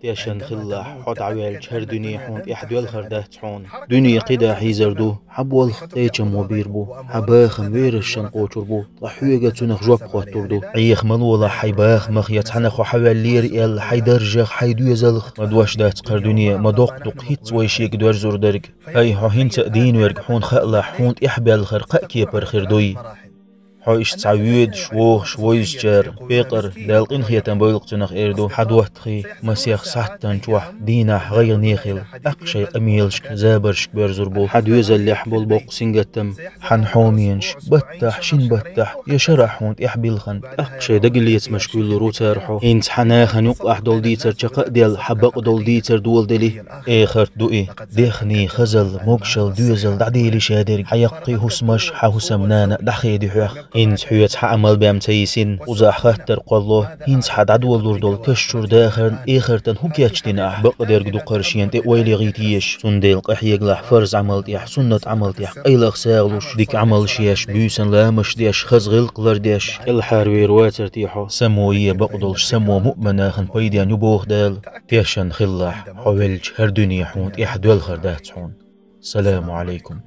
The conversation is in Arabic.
تيشن خلاح حد عويل شهر دنيا حون يحدول خردات حون دنيا قدا حيزردو حبول خطيتشم وبيربو حباخم وير الشنقو تربو طحويقة تنخ جواب خواتردو عيخ ملولا حيباخ مخ يتحنخ وحوال لير إل حيدرجخ حيدو يزلخ مدوش دات قردنيا مدوق دوق هيت ويشيك دور زور درق أي حين تأدين ويرق حون خألاح حون إحبال خرقاء كيبر خردوي حوش تعويد شوخ شويز جار بيقر دالقين خيتان بويلق تنخ إردو حدوات خي مسيخ سحتان جوح ديناح غير نيخل أقشي قميلشك زابرشك بيرزربو حدويز اللي حبول بوق سنجتم حن حومينش بتح شين بتح يشرحون يحبيلخن أقشي دقل يتمشكول روتارحو إنت حناخن يقلح دول ديتر جقا ديال حبق دول ديتر دول دلي إيخر دوئي ديخني خزل موكشل دوزل دعديلي شادر حيقي هسمش حهسمنانا دحخي دي حيخ إنت حيوت حعمل بام تيسين وزاح خاتر قالله إنت حد عدو اللوردول كشور داخرن إيخرتن هو كياتشتنا بقدر قدو قرشين تقويلي غيتيش سنديل قحيق لح فرز عملت يح سنة عملت يح أيلخ ساغلوش ديك عمل شياش بيوسن لامش ديش خزغل قلر ديش الحاروير واتر تيحو سموية بقدلش سمو مؤمناخن بيديان يبوخ دال تيشن خلاح حوالج هر دنيا حون يحدول خردات حون. السلام عليكم.